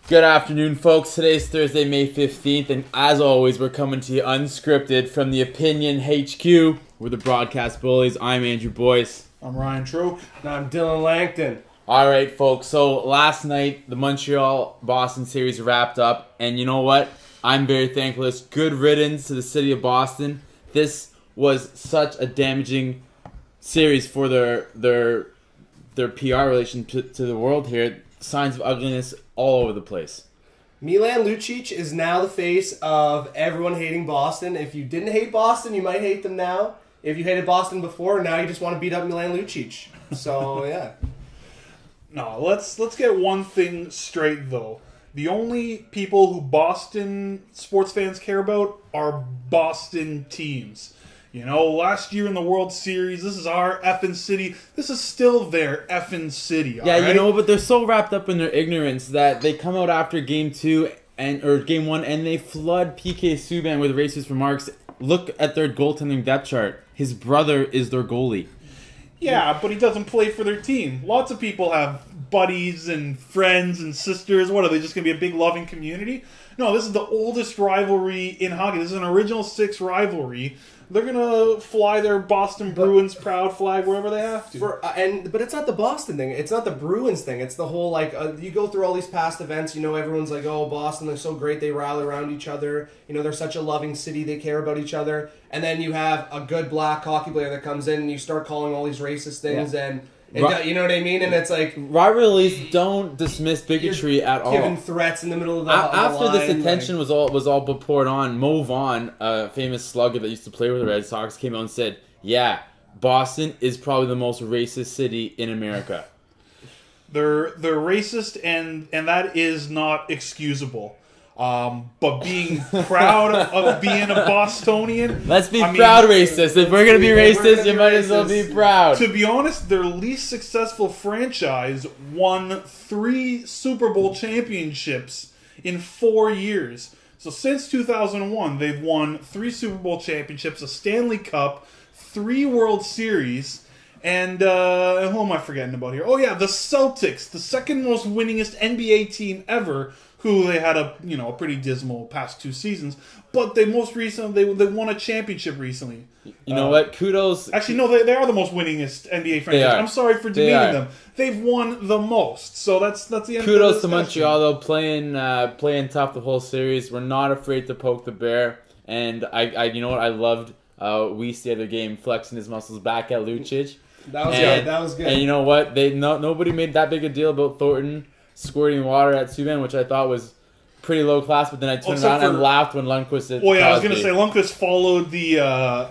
Good afternoon, folks. Today's Thursday, May 15th, and as always, we're coming to you unscripted from the Opinion HQ. We're the Broadcast Bullies. I'm Andrew Boyce. I'm Ryan Troke. And I'm Dylan Lanctin. All right, folks. So last night, the Montreal-Boston series wrapped up, and you know what? I'm very thankful. Good riddance to the city of Boston. This was such a damaging series for their PR relation to the world here. Signs of ugliness all over the place. Milan Lucic is now the face of everyone hating Boston. If you didn't hate Boston, you might hate them now. If you hated Boston before, now you just want to beat up Milan Lucic. So, yeah. No, let's get one thing straight, though. The only people who Boston sports fans care about are Boston teams. You know, last year in the World Series, this is our effing city. This is still their effing city, Yeah, right? you know, but they're so wrapped up in their ignorance that they come out after Game 2 or Game 1 and they flood PK Subban with racist remarks. Look at their goaltending depth chart. His brother is their goalie. Yeah, but he doesn't play for their team. Lots of people have buddies and friends and sisters. What, are they just going to be a big loving community? No, this is the oldest rivalry in hockey. This is an original six rivalry. They're going to fly their Boston Bruins proud flag wherever they have to. But it's not the Boston thing. It's not the Bruins thing. It's the whole, you go through all these past events, you know, everyone's like, oh, Boston, they're so great, they rally around each other. You know, they're such a loving city, they care about each other. And then you have a good black hockey player that comes in and you start calling all these racist things and you know what I mean? And it's like... Rivalries don't dismiss bigotry at all. Giving threats in the middle of the After line, this attention was all but poured on, Mo Vaughn, a famous slugger that used to play with the Red Sox, came out and said, yeah, Boston is probably the most racist city in America. They're racist, and that is not excusable. But being proud of being a Bostonian... Let's be proud racist. If we're going to be racist, you might as well be proud. To be honest, their least successful franchise won 3 Super Bowl championships in 4 years. So since 2001, they've won 3 Super Bowl championships, a Stanley Cup, 3 World Series... And who am I forgetting about here? Oh yeah, the Celtics, the second most winningest NBA team ever, who they had a pretty dismal past 2 seasons, but they most recently they won a championship recently. You know what? Kudos. Actually, no, they are the most winningest NBA franchise. I'm sorry for demeaning them. They've won the most, so that's the end. Kudos to Montreal though, playing tough the whole series. We're not afraid to poke the bear, and I you know what? I loved Weese the other game flexing his muscles back at Lucic. That was good. And you know what? Nobody made that big a deal about Thornton squirting water at Subban, which I thought was pretty low class. But then I turned around and laughed when Lundqvist said. Well, yeah, I was going to say Lundqvist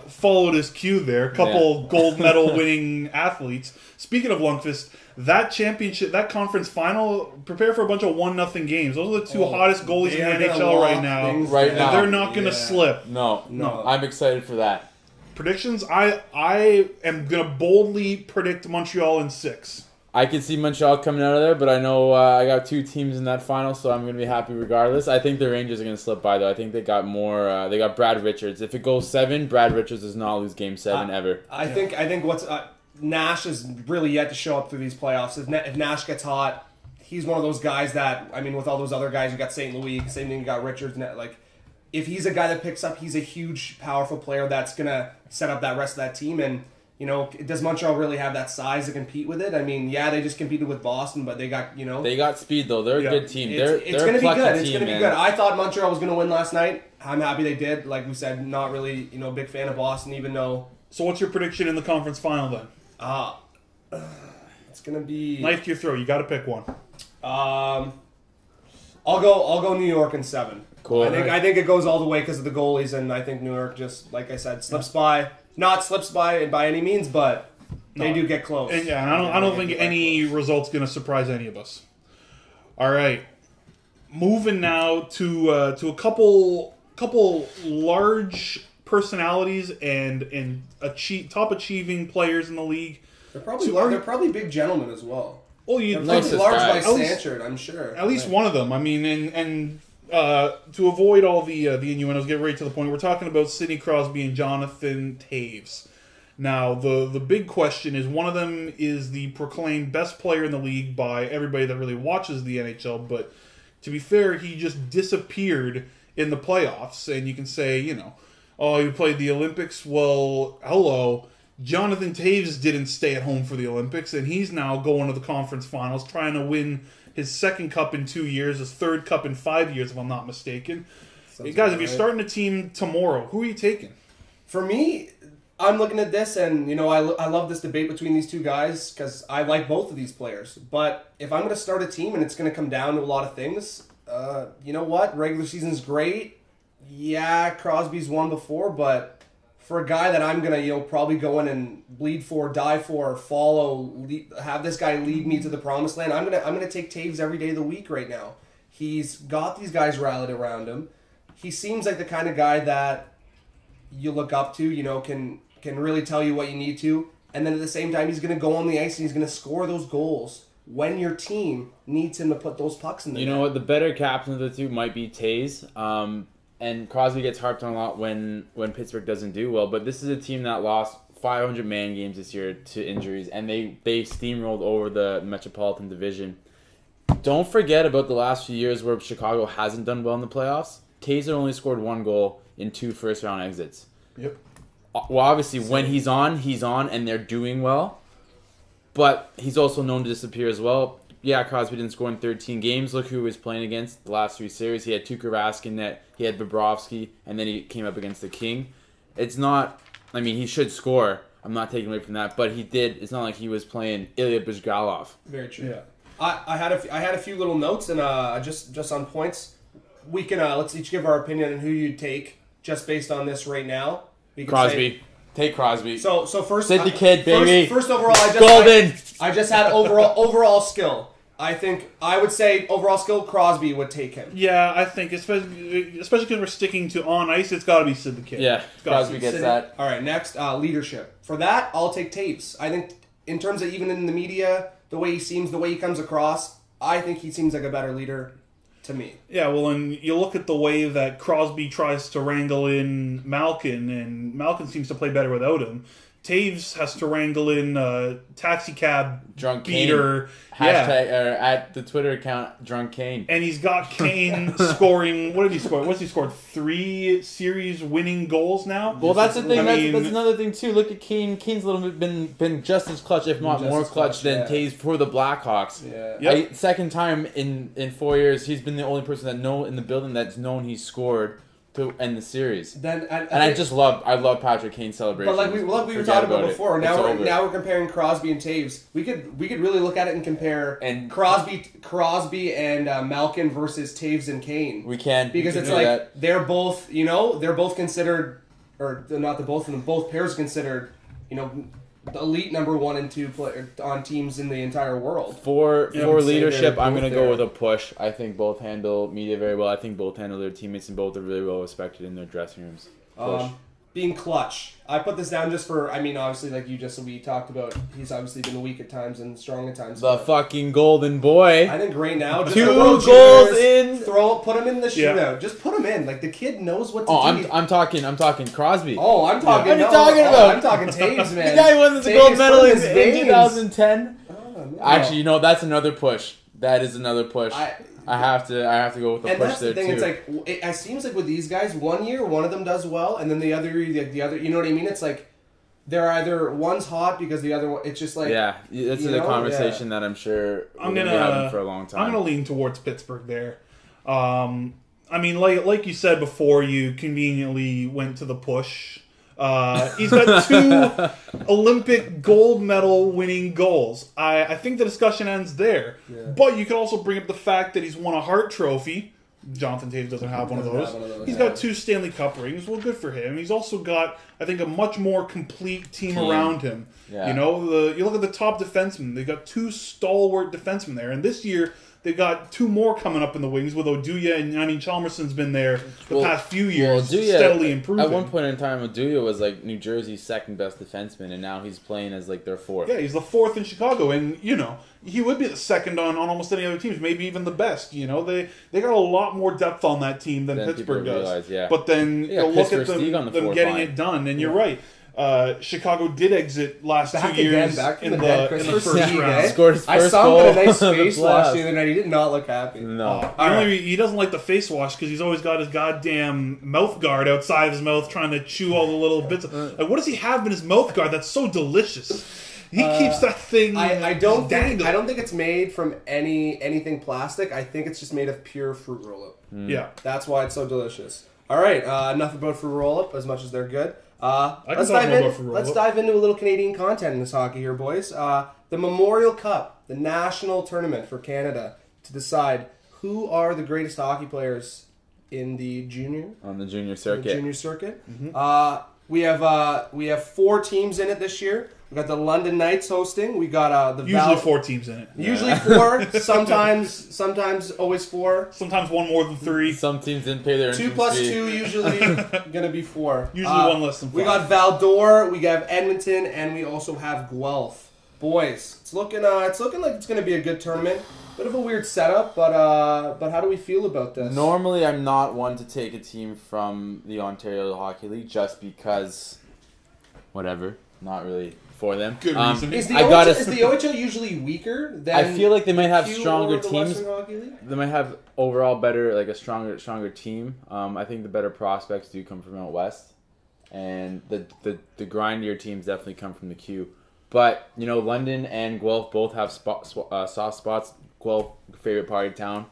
followed his cue there. A couple gold medal winning athletes. Speaking of Lundqvist, that championship, that conference final, prepare for a bunch of 1-0 games. Those are the 2 hottest goalies in the NHL right now. Right now, they're not going to slip. No, I'm excited for that. Predictions, I am going to boldly predict Montreal in 6. I can see Montreal coming out of there, but I know I got 2 teams in that final, so I'm going to be happy regardless. I think the Rangers are going to slip by, though. I think they got more. They got Brad Richards. If it goes 7, Brad Richards does not lose Game 7 ever. I think what's Nash is really yet to show up through these playoffs. If Nash gets hot, he's one of those guys that, I mean, with all those other guys, you got St. Louis, same thing, you got Richards, if he's a guy that picks up, he's a huge, powerful player that's going to set up that rest of that team. And, does Montreal really have that size to compete with it? I mean, yeah, they just competed with Boston, but they got, They got speed, though. They're a good team. It's going to be good. It's going to be good. I thought Montreal was going to win last night. I'm happy they did. Like we said, not really, big fan of Boston, even though... So what's your prediction in the conference final, then? It's going to be... Knife to your throat. You got to pick one. I'll go New York in 7. Cool. I think it goes all the way because of the goalies, and I think New York just, like I said, slips by. Not slips by any means, but they do get close. And I don't think any result's going to surprise any of us. All right, moving now to a couple large personalities and top achieving players in the league. They're probably big gentlemen as well. Oh, they're large by stature, I'm sure. At least one of them. I mean, and to avoid all the innuendos, get right to the point. We're talking about Sidney Crosby and Jonathan Toews. Now, the big question is, one of them is the proclaimed best player in the league by everybody that really watches the NHL, but to be fair, he just disappeared in the playoffs. And you can say, you know, oh, he played the Olympics. Well, hello. Jonathan Toews didn't stay at home for the Olympics, and he's now going to the conference finals, trying to win his second cup in 2 years, his third cup in 5 years, if I'm not mistaken. Hey, guys, if you're starting a team tomorrow, who are you taking? For me, I'm looking at this, and, you know, I love this debate between these two guys because I like both of these players. But if I'm going to start a team and it's going to come down to a lot of things, you know what? Regular season's great. Yeah, Crosby's won before, but for a guy that I'm going to, probably go in and bleed for, die for, follow, have this guy lead me to the promised land, I'm going to take Toews every day of the week right now. He's got these guys rallied around him. He seems like the kind of guy that you look up to, can really tell you what you need to. And then at the same time, he's going to go on the ice and he's going to score those goals when your team needs him to put those pucks in the net. You know what? The better captain of the two might be Toews. And Crosby gets harped on a lot when Pittsburgh doesn't do well. But this is a team that lost 500 man games this year to injuries. And they steamrolled over the Metropolitan Division. Don't forget about the last few years where Chicago hasn't done well in the playoffs. Toews only scored 1 goal in 2 first-round exits. Yep. Well, obviously, when he's on, and they're doing well. But he's also known to disappear as well. Yeah, Crosby didn't score in 13 games. Look who he was playing against the last 3 series. He had Tuukka Rask in net. He had Bobrovsky, and then he came up against the King. It's not... I mean, he should score. I'm not taking away from that. But he did... It's not like he was playing Ilya Buzgalov. Very true. Yeah. I had a few little notes, and just on points. We can let's each give our opinion on who you'd take just based on this right now. Crosby. Take Crosby. So first, Sid the Kid, baby. First overall, I just had overall skill. I would say overall skill, Crosby would take him. Yeah, I think especially because we're sticking to on ice, it's got to be Sid the Kid. Yeah, Crosby gets that. All right, next leadership. For that, I'll take Toews. I think in terms of even in the media, the way he seems, the way he comes across, I think he seems like a better leader to me. Yeah, well, and you look at the way that Crosby tries to wrangle in Malkin, and Malkin seems to play better without him. Taves has to wrangle in taxi cab drunk beater. Kane. Hashtag, at the Twitter account, Drunk Kane. And he's got Kane scoring... What did he score? What's he scored? 3 series winning goals now? Well, that's the thing. That's another thing, too. Look at Kane. Kane's a little bit been just as clutch, if not more clutch, than Taves for the Blackhawks. Yeah. Yep. Second time in 4 years, he's been the only person in the building that's known he scored to end the series. I love Patrick Kane's celebration. But like we were talking about before, now we're comparing Crosby and Taves. We could really look at it and compare Crosby and Malkin versus Taves and Kane. We can, because it's like that. They're both considered, or not the both of them, both pairs considered, the elite number 1 and 2 player on teams in the entire world. For leadership, I'm going to go with a push. I think both handle media very well. I think both handle their teammates, and both are really well respected in their dressing rooms. Push. Being clutch. I put this down just for, obviously, like we talked about, he's obviously been weak at times and strong at times. The fucking golden boy. I think right now, just 2 goals in. Put him in the shootout. Yeah. Just put him in. Like, the kid knows what to do. I'm talking Crosby. Oh, I'm talking. What are you talking about? I'm talking Taves, man. The guy won the gold medal in 2010. Oh, actually, that's another push. That is another push. I have to go with the push there too. And that's the thing. It's like it seems like with these guys, 1 year one of them does well, and then the other. You know what I mean? It's like they're either one's hot because the other one. It's just like it's a conversation that I'm sure we're gonna be having for a long time. I'm gonna lean towards Pittsburgh there. Like you said before, you conveniently went to the push. He's got 2 Olympic gold medal winning goals. I think the discussion ends there. Yeah. But you can also bring up the fact that he's won a Hart Trophy. Jonathan Toews doesn't have one of those. He's got 2 Stanley Cup rings. Well, good for him. He's also got, I think, a much more complete team around him. Yeah. You look at the top defensemen. They've got 2 stalwart defensemen there. And this year, they've got 2 more coming up in the wings with Oduya, and Chalmerson's been there the past few years, steadily improving. At one point in time, Oduya was like New Jersey's second best defenseman, and now he's playing as like their 4th. Yeah, he's the 4th in Chicago, and he would be the second on almost any other teams, maybe even the best. They got a lot more depth on that team than Pittsburgh does. Realize, yeah. But then you look at them getting it done, and you're right. Chicago did exit last Back 2 years back in from the Christopher first Sieg, round. eh? Scored his I first saw goal him in a nice in the face wash playoffs. the other night. He did not look happy. No. He doesn't like the face wash because he's always got his goddamn mouth guard outside of his mouth trying to chew all the little bits. Like, what does he have in his mouth guard that's so delicious? He keeps that thing. I don't dangling. think it's made from anything plastic. I think it's just made of pure fruit roll-up. Yeah. That's why it's so delicious. All right, enough about fruit roll-up, as much as they're good. Let's dive into a little Canadian content in this hockey here, boys. The Memorial Cup, the national tournament for Canada, to decide who are the greatest hockey players in the junior circuit. Mm-hmm. We have 4 teams in it this year. We got the London Knights hosting. We got usually 4 teams in it. Usually 4. sometimes always 4. Sometimes one more than 3. Some teams didn't pay their 2 plus 2 usually gonna be 4. Usually one less than 5. We got Val-d'Or, we have Edmonton, and we also have Guelph. Boys, it's looking like it's gonna be a good tournament. Bit of a weird setup, but how do we feel about this? Normally, I'm not one to take a team from the Ontario Hockey League just because, whatever, not really for them. Good reason. Is the OHL usually weaker than? I feel like they might have Q stronger or the teams. Western Hockey League? They might have overall better, like a stronger team. I think the better prospects do come from out west, and the grindier teams definitely come from the Q. But London and Guelph both have soft spots. Guelph, favorite party town.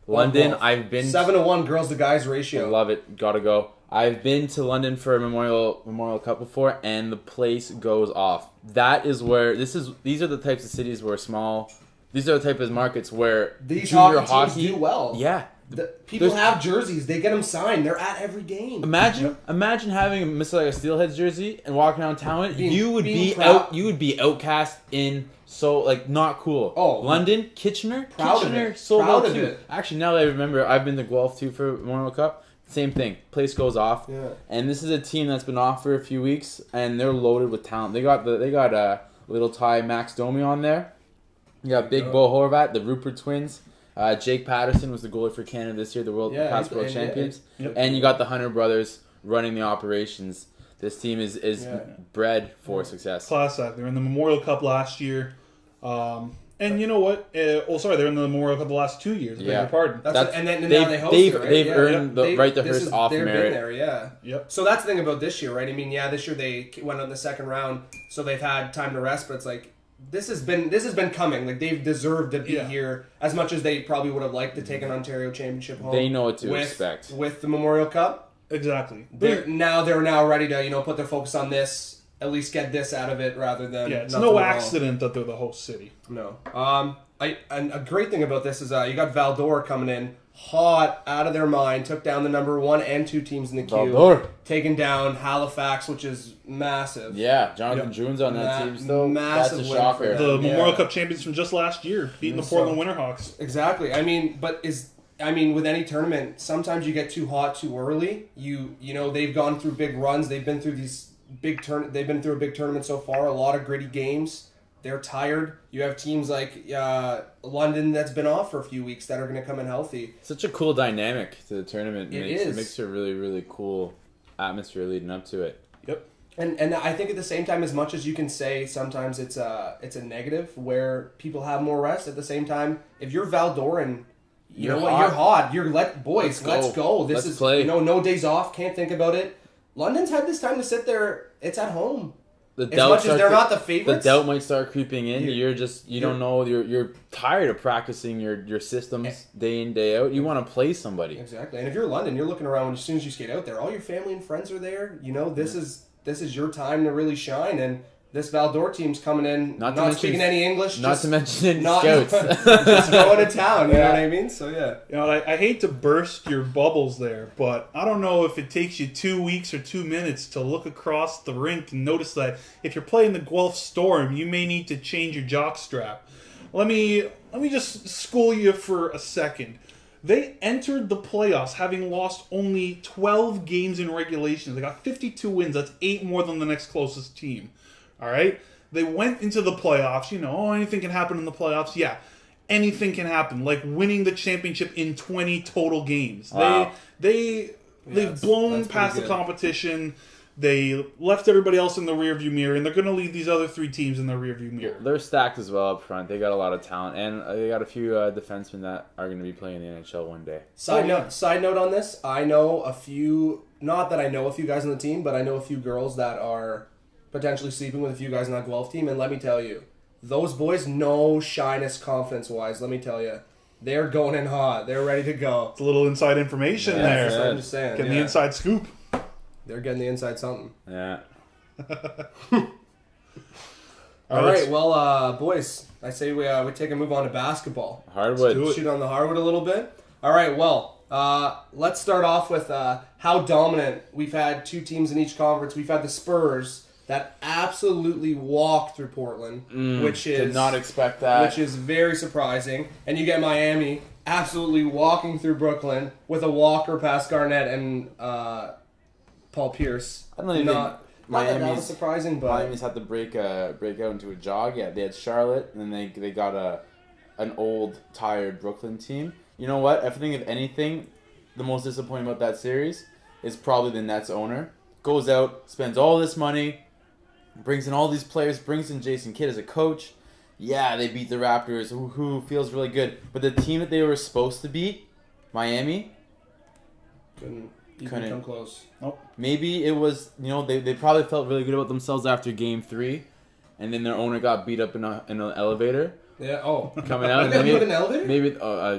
London, I've been 7-1 girls to guys ratio. Love it. Gotta go. I've been to London for a Memorial Cup before, and the place goes off. That is where these are the types of cities where these are the type of markets where These junior hockey teams do well. Yeah. People have jerseys. They get them signed. They're at every game. Imagine having a Mr. like a Steelheads jersey and walking around town. You would be outcast in not cool. Oh, London, Kitchener, proud of it. so Proud well of too. it. Actually, now that I remember, I've been to Guelph too for Memorial Cup. Same thing. Place goes off. Yeah. And this is a team that's been off for a few weeks, and they're loaded with talent. They got little Ty Max Domi on there. You got Big Bo Horvat, the Rupert twins. Jake Patterson was the goalie for Canada this year, the past world champions. Yep. And you got the Hunter brothers running the operations. This team is bred for success. Class act. They're in the Memorial Cup last year. And you know what? They're in the Memorial Cup the last 2 years. I beg your pardon. Now they host it, right? They've earned the right to host off they've merit. Been there, yeah. Yep. So that's the thing about this year, right? I mean, this year they went on the second round, so they've had time to rest. But it's like this has been coming. Like they've deserved to be here as much as they probably would have liked to take an Ontario championship home. They know what to expect with the Memorial Cup. Exactly. They're now ready to put their focus on this. At least get this out of it rather than it's no accident that they're the host city. No. And a great thing about this is you got Val-d'Or coming in hot out of their mind, took down the number 1 and 2 teams in the queue, Val-d'Or taking down Halifax, which is massive. Yeah, Jonathan June's on that team still. Massive That's a win shocker. for them. The Memorial Cup champions from just last year, beating the Portland Winterhawks. Exactly. I mean, with any tournament, sometimes you get too hot too early. They've gone through big runs. They've been through these they've been through a big tournament so far. A lot of gritty games. They're tired. You have teams like London that's been off for a few weeks that are going to come in healthy. Such a cool dynamic to the tournament. It makes a really, really cool atmosphere leading up to it. Yep. And I think at the same time, as much as you can say sometimes it's a negative where people have more rest, at the same time, if you're Val-d'Or and you're hot. Let's go. This is play. No days off. Can't think about it. London's had this time to sit there. It's at home. As much as they're not the favorites, the doubt might start creeping in. You don't know. You're tired of practicing your systems day in day out. You want to play somebody. Exactly. And if you're London, you're looking around as soon as you skate out there. All your family and friends are there. This is your time to really shine. And this Val-d'Or team's coming in, not speaking any English. Not just to mention scouts. Just going to town, you know what I mean? So, yeah. I hate to burst your bubbles there, but I don't know if it takes you 2 weeks or 2 minutes to look across the rink and notice that if you're playing the Guelph Storm, you may need to change your jock strap. Let me just school you for a second. They entered the playoffs having lost only 12 games in regulation. They got 52 wins. That's 8 more than the next closest team. All right? They went into the playoffs. Anything can happen in the playoffs. Yeah, anything can happen. Like winning the championship in 20 total games. Wow. They've blown past the competition. They left everybody else in the rearview mirror, and they're going to leave these other 3 teams in the rearview mirror. They're stacked as well up front. They got a lot of talent, and they got a few defensemen that are going to be playing in the NHL one day. Side note on this, I know a few, not that I know a few guys on the team, but I know a few girls that are potentially sleeping with a few guys on that Guelph team, and let me tell you, those boys, no shyness confidence-wise, let me tell you. They're going in hot. They're ready to go. It's a little inside information there. That's what I'm just saying. Getting the inside scoop. They're getting the inside something. Yeah. All right, well, boys, I say we take a move on to basketball. Hardwood. Let's do it. Shoot on the hardwood a little bit. All right, well, let's start off with how dominant we've had 2 teams in each conference. We've had the Spurs that absolutely walked through Portland, which is Did not expect that. which is very surprising. And you get Miami absolutely walking through Brooklyn with a walker past Garnett and Paul Pierce. I don't even not that Miami's was surprising, but Miami's had to break out into a jog. Yeah, they had Charlotte, and then they got an old, tired Brooklyn team. You know what? I think if anything, the most disappointing about that series is probably the Nets owner. Goes out, spends all this money, brings in all these players, brings in Jason Kidd as a coach. Yeah, they beat the Raptors, who feels really good. But the team that they were supposed to beat, Miami, couldn't even come close. Nope. maybe it was, they probably felt really good about themselves after Game 3, and then their owner got beat up in an elevator. Yeah. Oh, Coming out. Did they beat an elevator? Maybe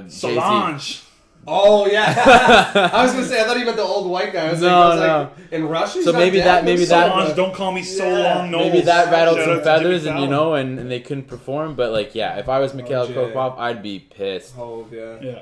Solange. Oh yeah. I was gonna say I thought he meant the old white guy. I was like in Russia. So maybe that Solange, don't call me so long. No. Maybe that rattled Shout some out to feathers, Jimmy and Fallon. and they couldn't perform. But if I was Mikhail Jay. Krokop, I'd be pissed. Oh yeah. Yeah.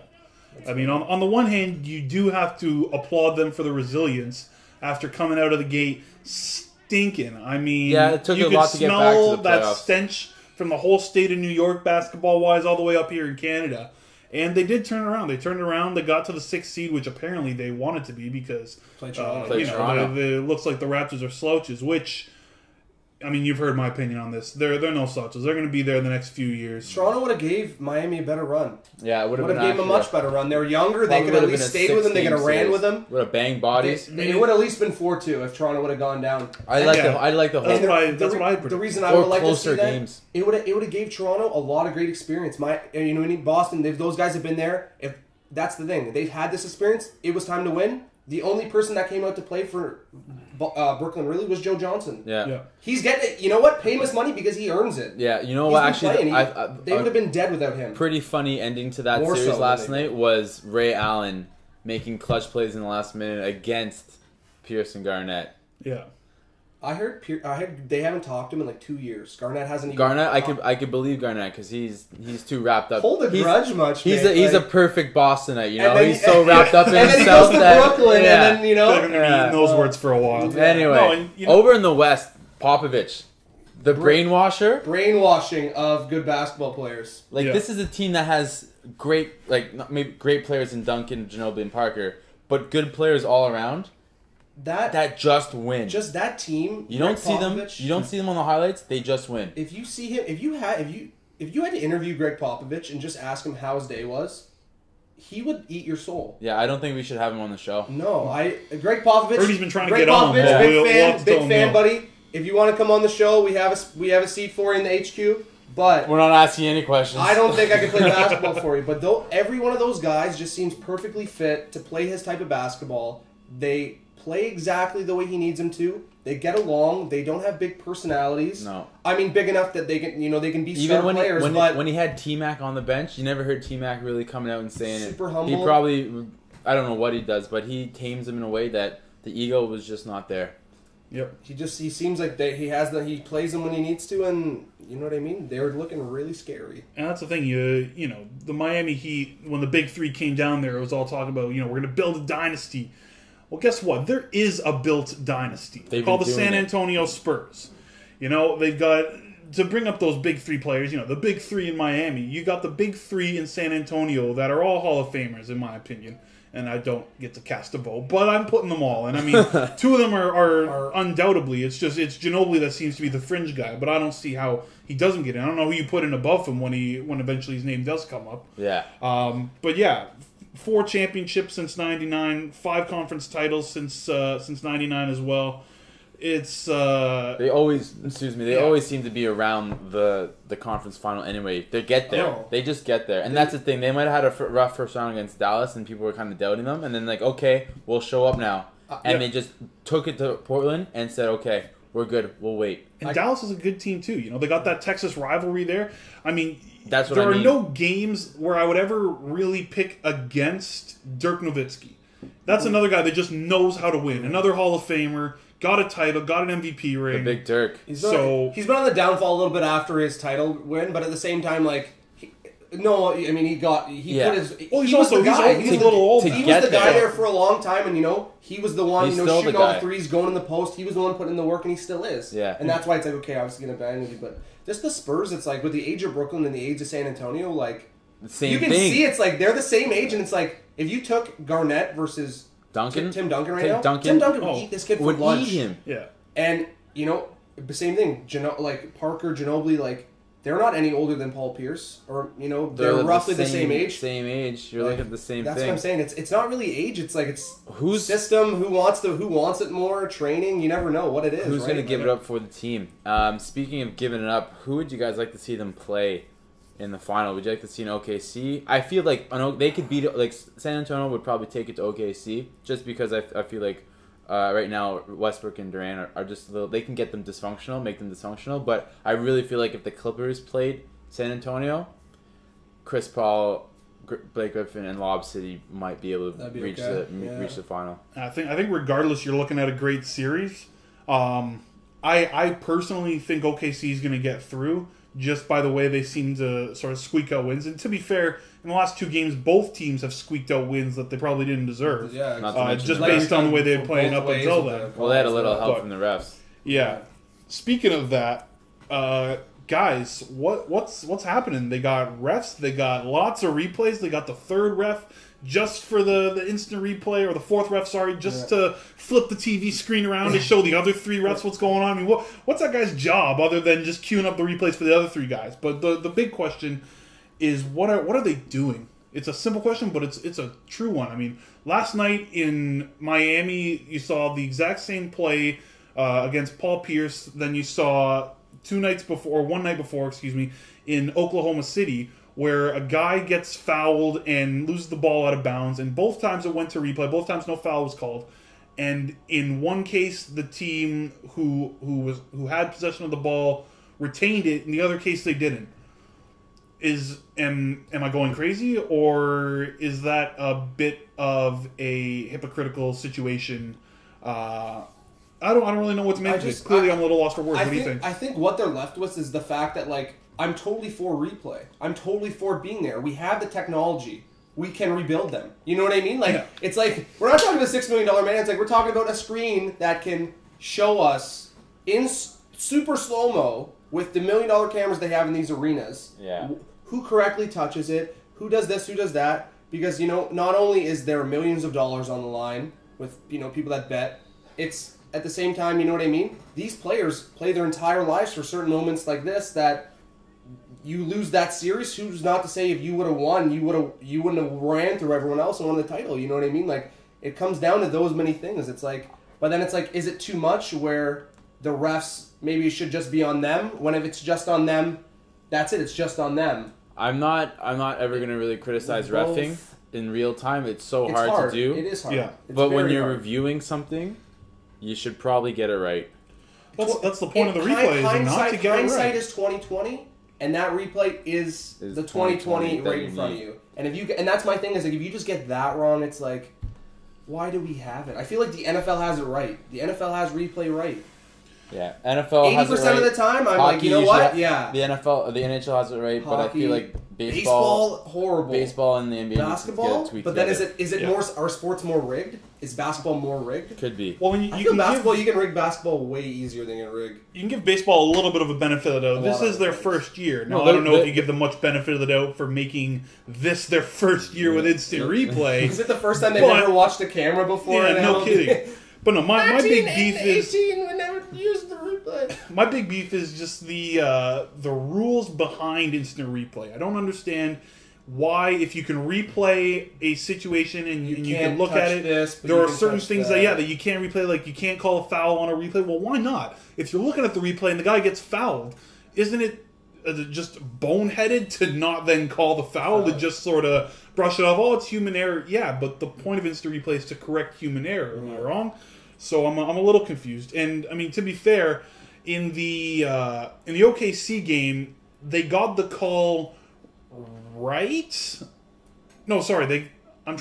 I mean, on the one hand, you do have to applaud them for the resilience after coming out of the gate stinking. I mean, Yeah, it took you a lot could to get back to smell the that playoffs. stench from the whole state of New York, basketball-wise, all the way up here in Canada. And they did turn around. They turned around. They got to the 6th seed, which apparently they wanted to be because Play Toronto. Play Toronto. it looks like the Raptors are slouches, which... I mean, you've heard my opinion on this. They're no slouches. They're going to be there the next few years. Toronto would have gave Miami a better run. Yeah, it would have Would been have gave them a much better run. They were younger. They could have at least stayed with them. They could have ran with them. Would have banged bodies. It would have at least been 4-2 if Toronto would have gone down. I like the That's whole what I predict. The reason I would like to closer see that games. it would have gave Toronto a lot of great experience. Boston, those guys have been there. If that's the thing, they've had this experience. It was time to win. The only person that came out to play for Brooklyn really was Joe Johnson. Yeah. He's getting it. You know what? Pay him his money because he earns it. Yeah, you know He's what? been Actually, playing. They would have been dead without him. pretty funny ending to that More series so last than they night was Ray Allen making clutch plays in the last minute against Pierce and Garnett. Yeah. I heard they haven't talked to him in like 2 years. Garnett hasn't even. Garnett, I could believe Garnett because he's too wrapped up. Hold a He's- grudge much. He's man. a Like- perfect Bostonite, And then- he's so wrapped up in and then he himself goes to that Brooklyn, yeah. and then I feel like I'm going to be Yeah. eating those words for a while. Anyway, No, and, over in the West, Popovich, the brainwasher. brainwashing of good basketball players. Yeah. This is a team that has maybe great players in Duncan, Ginobili, and Parker, but good players all around that just win. Just that team. You don't Greg see them. Popovich, You don't see them on the highlights. They just win. If you see him, if you had to interview Greg Popovich and just ask him how his day was, he would eat your soul. Yeah, I don't think we should have him on the show. No, Greg Popovich. Heard he's been trying to Greg get on. Popovich, Yeah. We'll big have to tell fan, him no. buddy. If you want to come on the show, we have a seat for you in the HQ. But We're not asking any questions. I don't think I can play basketball for you. But every one of those guys just seems perfectly fit to play his type of basketball. They play exactly the way he needs them to. They get along. They don't have big personalities. No. I mean, big enough that they can be star Even when players. when he had T-Mac on the bench, you never heard T-Mac really coming out and saying Super it. humble. He probably, I don't know what he does, but he tames him in a way that the ego was just not there. Yep. he seems like he plays them when he needs to, and you know what I mean. They're looking really scary. And that's the thing, you know, the Miami Heat, when the Big Three came down there, it was all talk about, we're going to build a dynasty. Well, guess what? There is a built dynasty. They've called the been doing San it. Antonio Spurs. They've got, to bring up those Big Three players, the Big Three in Miami, you got the Big Three in San Antonio that are all Hall of Famers, in my opinion. And I don't get to cast a vote, but I'm putting them all. And I mean, two of them are undoubtedly. It's Ginobili that seems to be the fringe guy, but I don't see how he doesn't get in. I don't know who you put in above him when eventually his name does come up. Yeah. But yeah, 4 championships since '99, 5 conference titles since '99 as well. it's They always always seem to be around the conference final anyway. They get there. Oh. They just get there. And that's the thing. They might have had a rough first round against Dallas and people were kind of doubting them. And then like, okay, we'll show up now. And they just took it to Portland and said, okay, we're good. We'll wait. And Dallas is a good team too. You know, they got that Texas rivalry there. I mean, That's what there I are mean. no games where I would ever really pick against Dirk Nowitzki. That's another guy that just knows how to win. Another Hall of Famer, got a title, got an MVP ring. The big Dirk. He's been on the downfall a little bit after his title win, but at the same time, like, he put his. Well, he was the guy. He's a little old. He was the guy there for a long time, and he was the one, He's still shooting the all guy. threes, going in the post. He was the one putting in the work, and he still is. Yeah. And that's why it's like, okay, obviously going to ban you, but just the Spurs. It's like with the age of Brooklyn and the age of San Antonio, like The same you can thing. see it's like they're the same age, and it's like if you took Garnett versus Duncan? Tim Duncan right Tim now, Duncan? Tim Duncan would Oh. eat this kid for Would lunch. eat him. Yeah. And, the same thing. Like, Parker, Ginobili, like, they're not any older than Paul Pierce. Or, they're roughly the same age. Same age. You're Like, looking at the same That's thing. what I'm saying. It's not really age. It's like, it's Who's system, who wants it more, training. You never know what it is, Who's right? going to give it up for the team? Speaking of giving it up, who would you guys like to see them play in the final? Would you like to see an OKC? I feel like they could beat it. Like San Antonio would probably take it to OKC just because I feel like right now Westbrook and Durant are just a little. They can get them dysfunctional, make them dysfunctional. But I really feel like if the Clippers played San Antonio, Chris Paul, Blake Griffin, and Lob City might be able to reach the final. I think regardless, you're looking at a great series. I personally think OKC is going to get through just by the way they seem to sort of squeak out wins. And to be fair, in the last two games, both teams have squeaked out wins that they probably didn't deserve. Yeah, Not to mention just the based refs. on the way they were Both playing up ways until with then. the Well, they had a little help But- from the refs. Yeah. Speaking of that, guys, what's happening? They got refs. They got lots of replays. They got the third ref just for the instant replay, or the fourth ref, sorry, just to flip the TV screen around and show the other three refs what's going on. I mean, what's that guy's job other than just queuing up the replays for the other three guys? But the big question is what are they doing? It's a simple question, but it's a true one. I mean, last night in Miami, you saw the exact same play against Paul Pierce. Then you saw one night before, in Oklahoma City, where a guy gets fouled and loses the ball out of bounds, and both times it went to replay. Both times no foul was called. And in one case, the team who had possession of the ball retained it. In the other case, they didn't. Am I going crazy, or is that a bit of a hypocritical situation? I don't really know what to make of it. Clearly, I'm a little lost for words. What do you think? I think what they're left with is the fact that, like, I'm totally for replay. I'm totally for being there. We have the technology. We can rebuild them. You know what I mean? Like, It's like, we're not talking about a $6 million man. It's like, we're talking about a screen that can show us in super slow-mo with the $1 million cameras they have in these arenas. Yeah. Who correctly touches it, who does this, who does that. Because, not only is there millions of dollars on the line with, people that bet, it's at the same time, you know what I mean? These players play their entire lives for certain moments like this that you lose that series. Who's not to say if you would have won, you wouldn't have ran through everyone else and won the title. You know what I mean? Like, it comes down to those many things. It's like, but then it's like, is it too much where the refs maybe should just be on them? When if it's just on them, that's it. It's just on them. I'm not ever gonna really criticize Both. reffing in real time. It's so It's hard to do. It is hard. Yeah. It's But when very you're hard. reviewing something, you should probably get it right. That's the point of the In replay, is not to get it hindsight right. is 2020, and that replay is the 2020 right in front of you. And that's my thing is, like, if you just get that wrong, it's like, why do we have it? I feel like the NFL has it right. The NFL has replay right. Yeah, NFL has it 80% right. of the time, I'm Hockey like, you know usually what? ha- Yeah. The NFL, or the NHL has it right, but I Hockey, feel like baseball horrible. baseball and the NBA Basketball, needs to get tweaked but then together. is it Yeah. more? Are sports more rigged? Is basketball more rigged? Could be. Well, when you I can feel basketball, give, you can rig basketball way easier than you can rig. you can give baseball a little bit of a benefit of the doubt. A This lot is of their things. first year. Now, No, I don't know they- if you give them much benefit of the doubt for making this their first year with instant replay. Is it the first time they've But- ever watched a camera before? Yeah, in no MLB? kidding. But no, my big beef is we never used the replay. my big beef is just the rules behind instant replay. I don't understand why, if you can replay a situation and you can look at it, this, there are certain things that you can't replay, like you can't call a foul on a replay. Well, why not? If you're looking at the replay and the guy gets fouled, isn't it just boneheaded to not then call the foul, to just sort of brush it off? Oh, it's human error. Yeah, but the point of instant replay is to correct human error. Am I wrong? So I'm a little confused. And I mean, to be fair, in the OKC game, they got the call right. No, sorry. I'm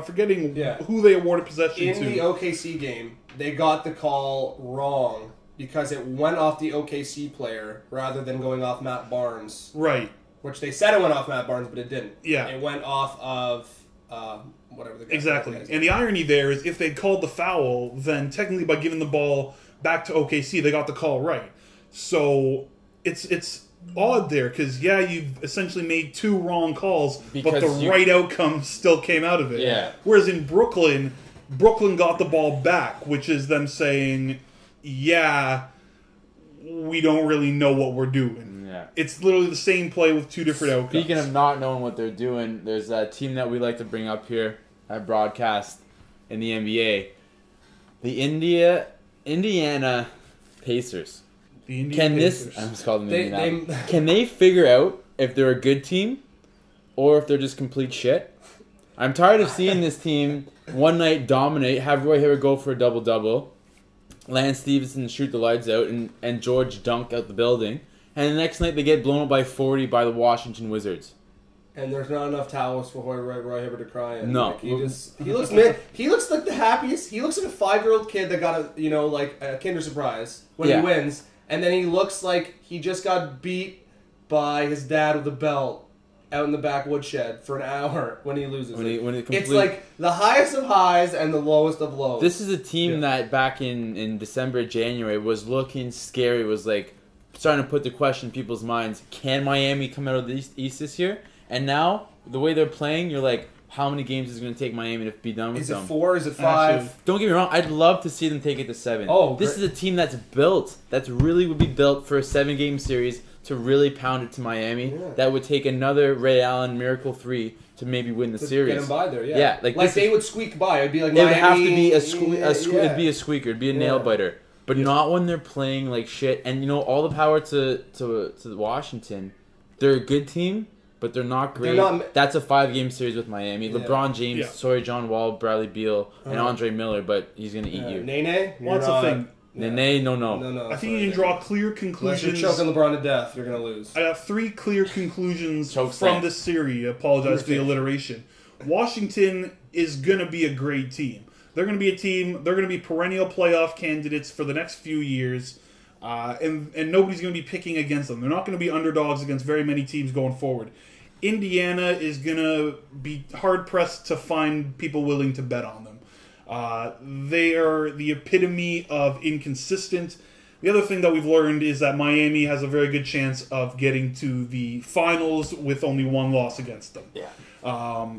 forgetting who they awarded possession to. In the OKC game, they got the call wrong because it went off the OKC player rather than going off Matt Barnes. Right. Which they said it went off Matt Barnes, but it didn't. Yeah. It went off of whatever the guy. Exactly. And the irony there is, if they called the foul, then technically by giving the ball back to OKC, they got the call right. So it's odd there, because you've essentially made two wrong calls, but the right outcome still came out of it. Yeah. Whereas in Brooklyn got the ball back, which is them saying, we don't really know what we're doing. Yeah. It's literally the same play with two different outcomes. Speaking of not knowing what they're doing, there's a team that we like to bring up here at broadcast in the NBA. The Indiana Pacers. The Pacers. I'm just calling them Indiana. Can they figure out if they're a good team or if they're just complete shit? I'm tired of seeing this team one night dominate, have Roy Hibbert go for a double-double, Lance Stevenson shoot the lights out, and George dunk out the building, and the next night they get blown up by 40 by the Washington Wizards. And there's not enough towels for Roy Hibbert to cry in. No. Like, he looks like the happiest. He looks like a 5-year-old kid that got a Kinder Surprise when he wins, and then he looks like he just got beat by his dad with a belt out in the back woodshed for an hour when he loses. It's like the highest of highs and the lowest of lows. This is a team that back in December, January was looking scary. Was like starting to put the question in people's minds: can Miami come out of the East this year? And now the way they're playing, you're like, how many games is it going to take Miami to be done with Is them? it 4? Is it 5? Don't get me wrong. I'd love to see them take it to 7. Oh, this is a team that's built. That's really would be built for a 7-game series to really pound it to Miami. Yeah. That would take another Ray Allen Miracle 3 to maybe win the series. Get them by there, yeah. Yeah, like they would squeak by. It'd be like it Miami. would have to be it'd be a squeaker. It'd be a nail biter. But not when they're playing like shit. And all the power to Washington. They're a good team, but they're not great. That's a 5-game series with Miami. Yeah. LeBron James, John Wall, Bradley Beal, and Andre Miller, but he's gonna eat you. Nene? What's the thing? Nene, no. I think you can draw clear conclusions. Unless you're choking LeBron to death, you're going to lose. I got 3 clear conclusions from this series. I apologize for the alliteration. Washington is going to be a great team. They're going to be a team. They're going to be perennial playoff candidates for the next few years. And nobody's going to be picking against them. They're not going to be underdogs against very many teams going forward. Indiana is going to be hard-pressed to find people willing to bet on them. They are the epitome of inconsistent. The other thing that we've learned is that Miami has a very good chance of getting to the finals with only 1 loss against them. Yeah.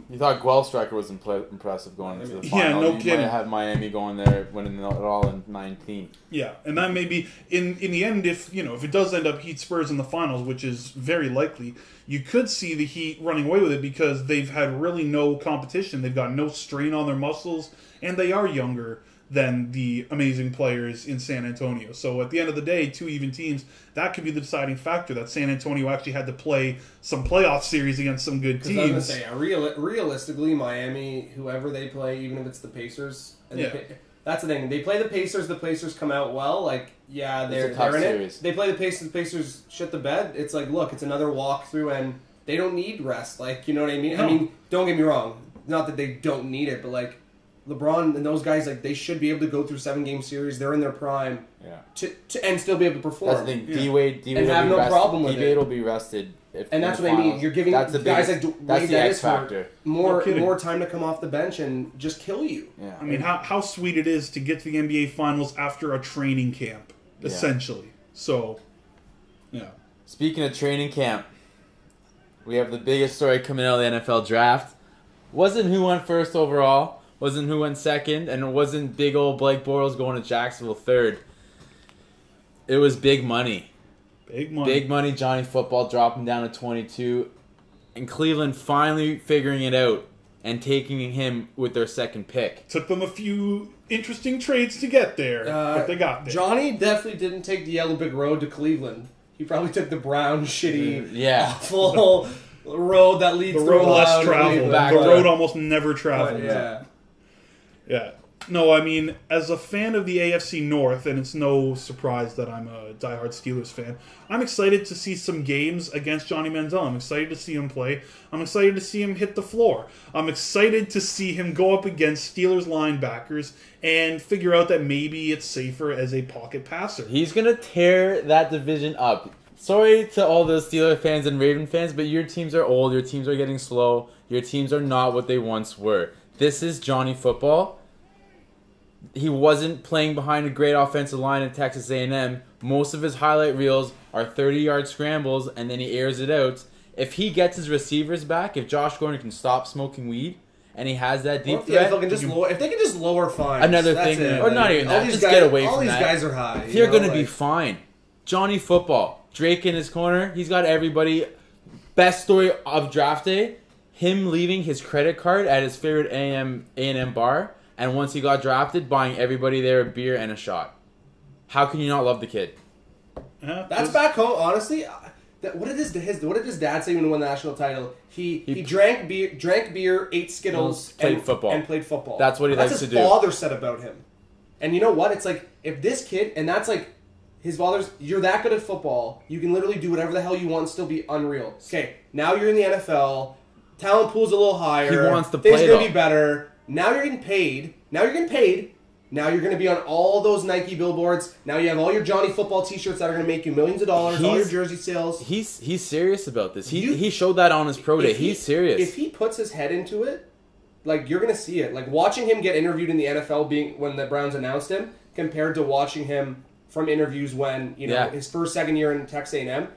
You thought Striker was impressive going into the final. Yeah, no kidding. You might have Miami going there, winning it all in 19. Yeah, and that may be in the end. If it does end up Heat Spurs in the finals, which is very likely, you could see the Heat running away with it because they've had really no competition. They've got no strain on their muscles, and they are younger than the amazing players in San Antonio. So at the end of the day, 2 even teams, that could be the deciding factor, that San Antonio actually had to play some playoff series against some good teams. I was going to say, realistically, Miami, whoever they play, even if it's the Pacers, that's the thing. They play the Pacers come out well. Like, they're in it. They play the Pacers shit the bed. It's like, look, it's another walkthrough, and they don't need rest. Like, you know what I mean? No. I mean, don't get me wrong. Not that they don't need it, but like, LeBron and those guys, like, they should be able to go through 7-game series. They're in their prime, and still be able to perform. That's the thing. D-Wade and have no problem with it. D-Wade will be rested. And that's what I mean. You're giving guys like Wade Dennis more time to come off the bench and just kill you. Yeah. I mean, how sweet it is to get to the NBA Finals after a training camp, essentially. So, yeah. Speaking of training camp, we have the biggest story coming out of the NFL draft. Wasn't who went first overall. Wasn't who went second, and it wasn't big old Blake Bortles going to Jacksonville third. It was big money. Big money. Big money, Johnny Football dropping down to 22. and Cleveland finally figuring it out and taking him with their second pick. Took them a few interesting trades to get there, but they got there. Johnny definitely didn't take the yellow brick road to Cleveland. He probably took the brown, shitty, awful road that leads the road less traveled. Back the to- road almost never traveled. Yeah. Yeah. No, I mean, as a fan of the AFC North, and it's no surprise that I'm a diehard Steelers fan, I'm excited to see some games against Johnny Manziel. I'm excited to see him play. I'm excited to see him hit the floor. I'm excited to see him go up against Steelers linebackers and figure out that maybe it's safer as a pocket passer. He's going to tear that division up. Sorry to all the Steelers fans and Raven fans, but your teams are old. Your teams are getting slow. Your teams are not what they once were. This is Johnny football. He wasn't playing behind a great offensive line at Texas A&M. Most of his highlight reels are 30-yard scrambles, and then he airs it out. If he gets his receivers back, if Josh Gordon can stop smoking weed, and he has that deep threat... If they can just lower fines, another that's thing, it. or not even that, just guys, get away from that. All these guys are high. They're going to be fine. Johnny football. Drake in his corner. He's got everybody. Best story of draft day, him leaving his credit card at his favorite A&M bar, and once he got drafted, buying everybody there a beer and a shot. How can you not love the kid? That's back home, honestly. What did his dad say when he won the national title? He drank beer, ate Skittles, played football. And played football. That's what he likes to do. That's his father said about him. And you know what? It's like, if this kid, and that's like, his father's, you're that good at football, you can literally do whatever the hell you want and still be unreal. Okay, now you're in the NFL, talent pool's a little higher. He wants to play, things are going to be better. Now you're getting paid. Now you're going to be on all those Nike billboards. Now you have all your Johnny football t-shirts that are going to make you millions of dollars, all your jersey sales. He's serious about this. He showed that on his pro day. He's serious. If he puts his head into it, like, you're going to see it. Like, watching him get interviewed in the NFL when the Browns announced him compared to watching him from interviews when, his first, second year in Texas A&M,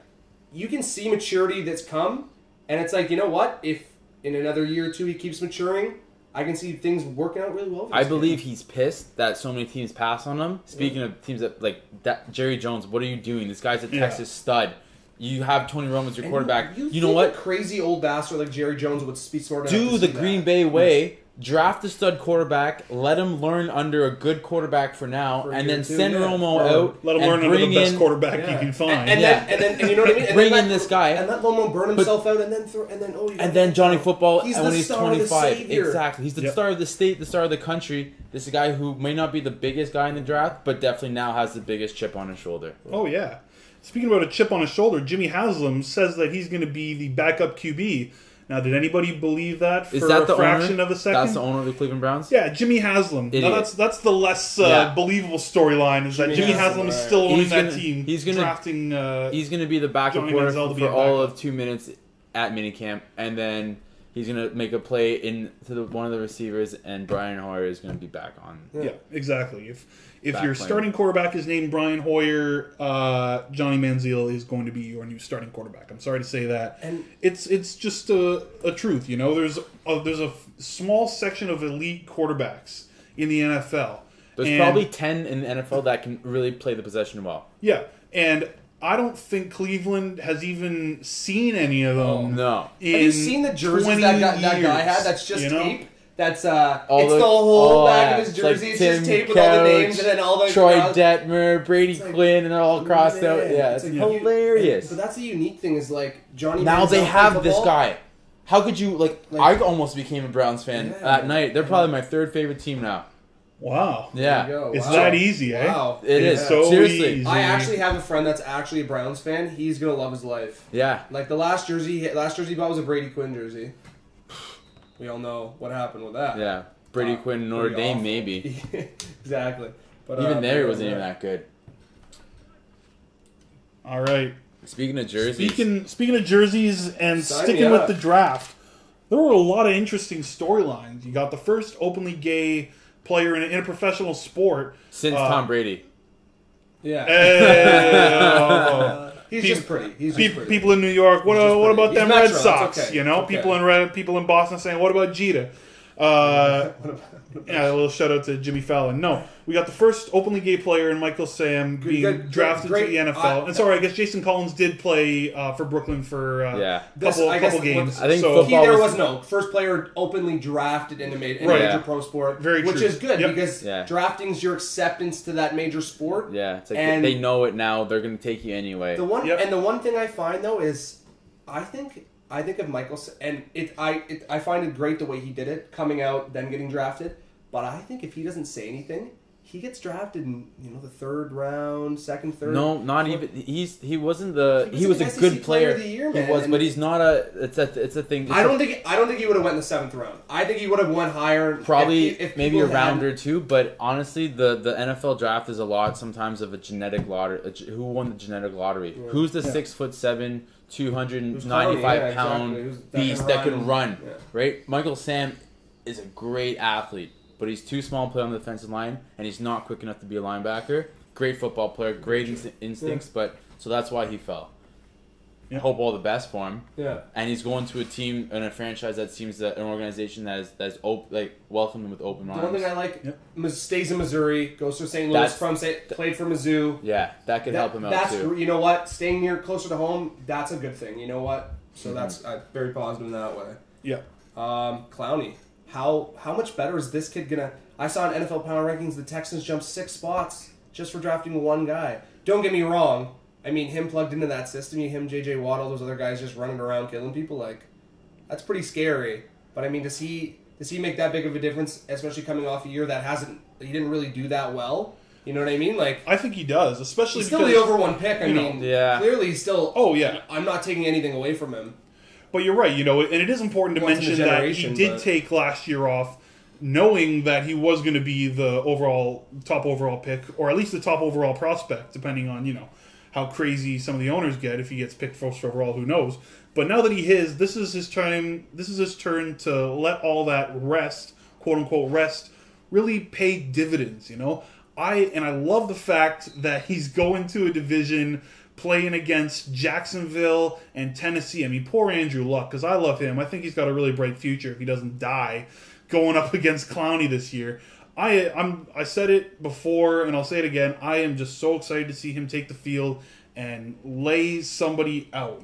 you can see maturity that's come. And it's like, you know what? If in another year or two he keeps maturing, I can see things working out really well. I believe he's pissed that so many teams pass on him. Speaking of teams that Jerry Jones, what are you doing? This guy's a Texas stud. You have Tony Romo's your quarterback. You know what? A crazy old bastard like Jerry Jones would be sort of do the Green Bay way. Draft a stud quarterback, let him learn under a good quarterback for now, and then send Romo out. Let him learn under the best quarterback you can find. And then you know what I mean? Bring in this guy. And let Romo burn himself out, and then Johnny football he's when he's 25. Exactly. He's the star of the state, the star of the country. This is a guy who may not be the biggest guy in the draft, but definitely now has the biggest chip on his shoulder. Oh, yeah. Speaking about a chip on his shoulder, Jimmy Haslam says that he's going to be the backup QB. Now, did anybody believe that for a fraction of a second? That's the owner of the Cleveland Browns? Yeah, Jimmy Haslam. Now, that's the less believable storyline, is that Jimmy Haslam is still owning that team. He's going to be the backup quarterback for all of 2 minutes at minicamp, and then he's going to make a play into one of the receivers, and Brian Hoyer is going to be back on. Yeah, exactly. If your starting quarterback is named Brian Hoyer, Johnny Manziel is going to be your new starting quarterback. I'm sorry to say that. And it's just a truth. You know, there's a small section of elite quarterbacks in the NFL. There's probably 10 in the NFL that can really play the possession well. Yeah, and I don't think Cleveland has even seen any of them. Oh, no. Have you seen the jerseys that guy had? That's just tape. That's it's the whole back of his jersey. It's just tape with all the names and then all the Troy Detmer, Brady Quinn, and they're all crossed out. Yeah, it's hilarious. But that's the unique thing is like Johnny. Now they have this guy. How could you I almost became a Browns fan at night. They're probably my third favorite team now. Wow. Yeah. It's that easy, eh? Wow. It is. So seriously. easy. I actually have a friend that's actually a Browns fan. He's gonna love his life. Yeah. Like the last jersey he bought was a Brady Quinn jersey. We all know what happened with that. Yeah. Brady Quinn, Notre Dame, maybe. Exactly. But even there, it wasn't even that good. All right. Speaking of jerseys. Speaking of jerseys and sticking with the draft, there were a lot of interesting storylines. You got the first openly gay player in a professional sport since Tom Brady. Yeah. He's just pretty. People in New York, what about them Red Sox? Okay. You know, people in Boston saying, what about Jeter? Yeah, a little shout out to Jimmy Fallon. No, we got the first openly gay player in Michael Sam being drafted to the NFL. And sorry, I guess Jason Collins did play for Brooklyn for a couple games. I think there was no first player openly drafted in a major pro sport, which is good because drafting's your acceptance to that major sport. Yeah, it's like and they know it now. They're going to take you anyway. The one thing I find though is I think of Michael, and I find it great the way he did it, coming out, then getting drafted. But I think if he doesn't say anything, he gets drafted in the third round, third. No, not even. He wasn't the. He was a good player. Of the year, he was, but he's not a. It's a thing. I don't think he would have went in the 7th round. I think he would have went higher. Probably if maybe a round or two. But honestly, the NFL draft is a lot sometimes of a genetic lottery. Who won the genetic lottery? Yeah. Who's the 6'7", 295 pound beast that can run? Yeah. Right, Michael Sam is a great athlete. But he's too small to play on the defensive line, and he's not quick enough to be a linebacker. Great football player, great instincts, but so that's why he fell. I hope all the best for him. Yeah. And he's going to a team and a franchise that seems that an organization that is welcomed him with open arms. The one thing I like, stays in Missouri, goes to St. Louis, played for Mizzou. Yeah, that could help him out too. You know what? Staying here closer to home, that's a good thing. You know what? So that's very positive in that way. Yeah. Clowney. How much better is this kid gonna? I saw in NFL Power Rankings the Texans jumped 6 spots just for drafting one guy. Don't get me wrong. I mean, him plugged into that system, him, J.J. Watt, all those other guys just running around killing people, like, that's pretty scary. But I mean, does he make that big of a difference, especially coming off a year that he didn't really do that well? You know what I mean? Like, I think he does, especially he's still the over one pick. I mean, clearly he's still. Oh yeah, I'm not taking anything away from him. But you're right, and it is important to mention that he did take last year off knowing that he was going to be the top overall pick, or at least the top overall prospect, depending on, how crazy some of the owners get. If he gets picked first overall, who knows? But now that he is, this is his turn to let all that rest, quote unquote rest, really pay dividends, I love the fact that he's going to a division playing against Jacksonville and Tennessee. I mean, poor Andrew Luck, because I love him. I think he's got a really bright future if he doesn't die going up against Clowney this year. I said it before, and I'll say it again. I am just so excited to see him take the field and lay somebody out.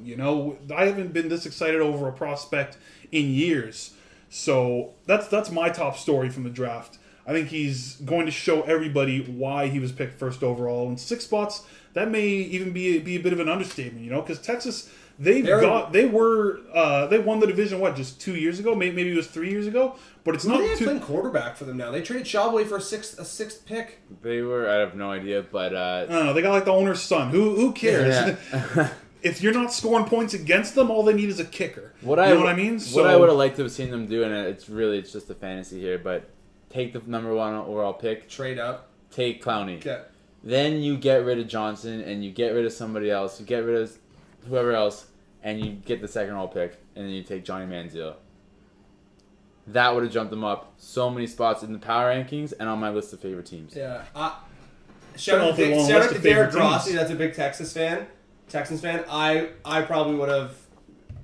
I haven't been this excited over a prospect in years. So that's my top story from the draft. I think he's going to show everybody why he was picked first overall. And 6 spots, that may even be a bit of an understatement, because Texas, they won the division just 2 years ago, maybe it was 3 years ago, but it's not. They have playing quarterback for them now. They traded Shawway for a sixth pick. I have no idea, but I don't know. They got the owner's son. Who cares? Yeah. If you're not scoring points against them, all they need is a kicker. What I mean? What I would have liked to have seen them do, and it's just a fantasy here, but take the number 1 overall pick, trade up, take Clowney. Okay. Then you get rid of Johnson, and you get rid of somebody else. You get rid of whoever else, and you get the 2nd overall pick, and then you take Johnny Manziel. That would have jumped them up so many spots in the power rankings and on my list of favorite teams. Yeah. Shout out to Derek Rossi, that's a big Texans fan. I probably would have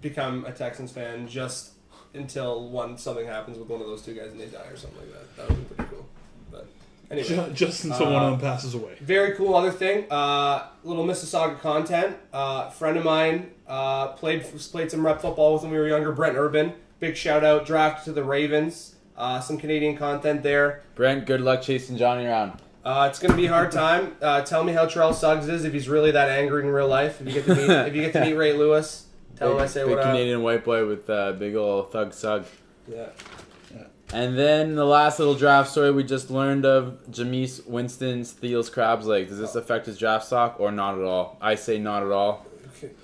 become a Texans fan just until something happens with one of those two guys and they die or something like that. That would be pretty cool. But anyway, just until one of them passes away. Very cool. Other thing, little Mississauga content. Friend of mine played some rep football with when we were younger. Brent Urban, big shout out. Drafted to the Ravens. Some Canadian content there. Brent, good luck chasing Johnny around. It's going to be a hard time. Tell me how Terrell Suggs is if he's really that angry in real life. If you get to meet Ray Lewis, tell him I say what up. Big Canadian white boy with big old thug Sug. Yeah. And then the last little draft story we just learned of, Jameis Winston steals crab's leg. Does this affect his draft stock or not at all? I say not at all.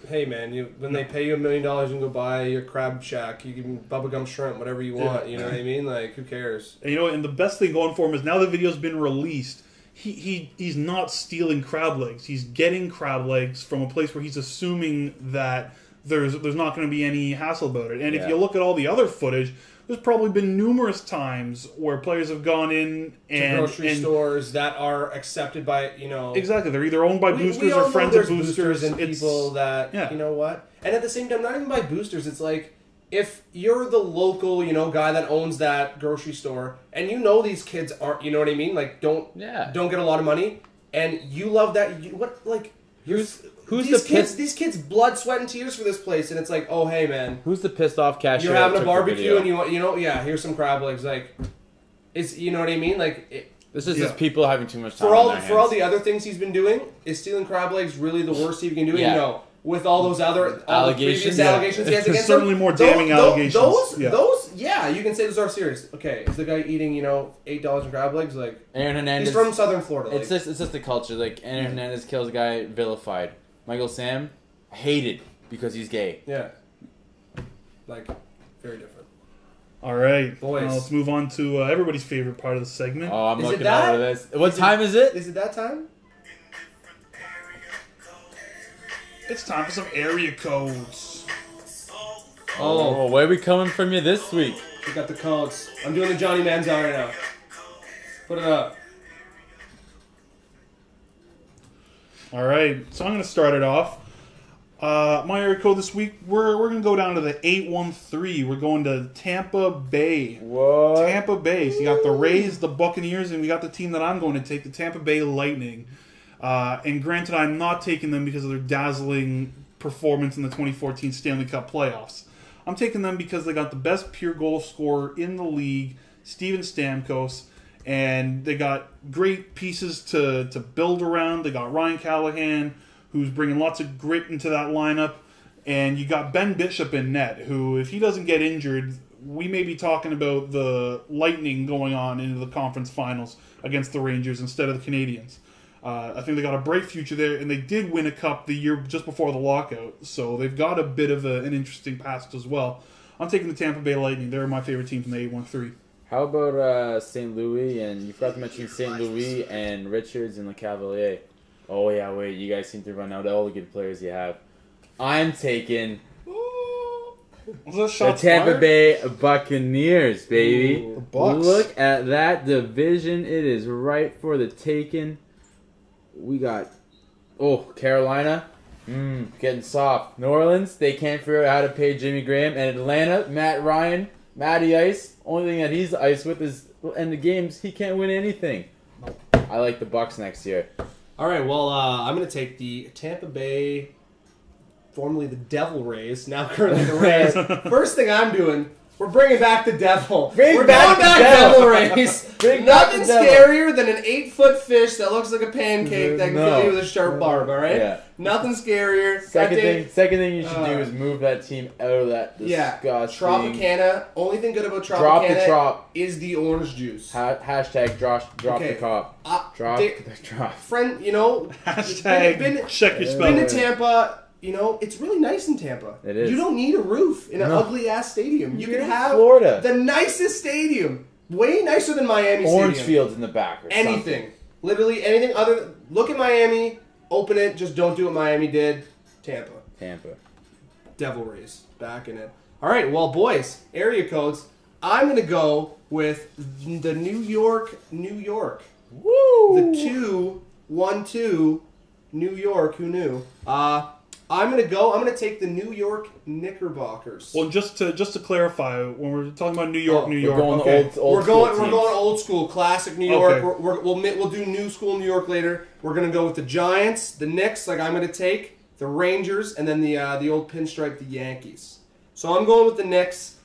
Hey man, when they pay you $1 million, you can go buy your crab shack. You can bubblegum shrimp, whatever you want. You know what I mean? Like, who cares? And and the best thing going for him is now the video's been released. He's not stealing crab legs. He's getting crab legs from a place where he's assuming that there's not going to be any hassle about it. And if you look at all the other footage, there's probably been numerous times where players have gone in and grocery stores that are accepted by exactly. They're either owned by boosters or friends of boosters and people that you know what. And at the same time, not even by boosters. It's like if you're the local, guy that owns that grocery store, and these kids aren't, you know what I mean? Like, don't get a lot of money, and you love that. Who's these kids blood, sweat, and tears for this place, and it's like, oh hey man, who's the pissed off cashier? You're having a barbecue, and here's some crab legs. Like, it's you know what I mean? Like, this is just people having too much time. For all the other things he's been doing, is stealing crab legs really the worst he can do? Yeah. No. With all those other allegations he has against him, certainly more damning allegations. Those, you can say those are serious. Okay, is the guy eating $8 in crab legs? Like, Aaron Hernandez, he's from Southern Florida. It's just the culture. Like, Aaron Hernandez kills a guy vilified. Michael Sam hated because he's gay. Yeah, like very different. All right, Boys. let's move on to everybody's favorite part of the segment. Oh, I'm looking out of this. What time is it? Is it that time? It's time for some area codes. Oh, where are we coming from you this week? We got the codes. I'm doing the Johnny Manziel right now. Put it up. All right, so I'm going to start it off. My area code this week, we're going to go down to the 813. We're going to Tampa Bay. What? Tampa Bay. So you got the Rays, the Buccaneers, and we got the team that I'm going to take, the Tampa Bay Lightning. And granted, I'm not taking them because of their dazzling performance in the 2014 Stanley Cup playoffs. I'm taking them because they got the best pure goal scorer in the league, Steven Stamkos, and they got great pieces to build around. They got Ryan Callahan, who's bringing lots of grit into that lineup, and you got Ben Bishop in net, who, if he doesn't get injured, we may be talking about the Lightning going on into the conference finals against the Rangers instead of the Canadiens. I think they got a bright future there, and they did win a cup the year just before the lockout, so they've got a bit of an interesting past as well. I'm taking the Tampa Bay Lightning. They're my favorite team from the 813. How about St. Louis? And you forgot to mention St. Louis and Richards and Le Cavalier. Oh, yeah, wait. You guys seem to run out all the good players you have. I'm taking the Tampa Bay Buccaneers, baby. Ooh, the Bucs. Look at that division. It is right for the taking. We got, Carolina, getting soft. New Orleans, they can't figure out how to pay Jimmy Graham. And Atlanta, Matt Ryan, Matty Ice. Only thing that he's ice with is in the games, he can't win anything. I like the Bucs next year. All right, well, I'm going to take the Tampa Bay, formerly the Devil Rays, now currently the Rays. First thing I'm doing, we're bringing back the Devil. We're back going back Devil Rays. Nothing scarier than an 8-foot fish that looks like a pancake that can kill you with a sharp barb, all right? Yeah. Nothing scarier. Second thing you should do is move that team out of that disgusting... Tropicana. Only thing good about Tropicana is the orange juice. Hashtag drop the cop. Drop the drop. Friend, Hashtag check your spelling. Been to Tampa... it's really nice in Tampa. It is. You don't need a roof in an ugly-ass stadium. You can have Florida. The nicest stadium. Way nicer than Miami Orange Stadium. fields in the back or anything. something. Literally anything other... Look at Miami, open it, just don't do what Miami did. Tampa. Devil Rays. Back in it. All right, well, boys, area codes. I'm going to go with the New York. Woo! The 2-1-2 New York. Who knew? I'm gonna take the New York Knickerbockers. Well, just to clarify, when we're talking about New York, we're going old we're going old school, classic New York. Okay. We'll do new school New York later. We're gonna go with the Giants, the Knicks. Like I'm gonna take the Rangers, and then the old pinstripe, the Yankees. So I'm going with the Knicks.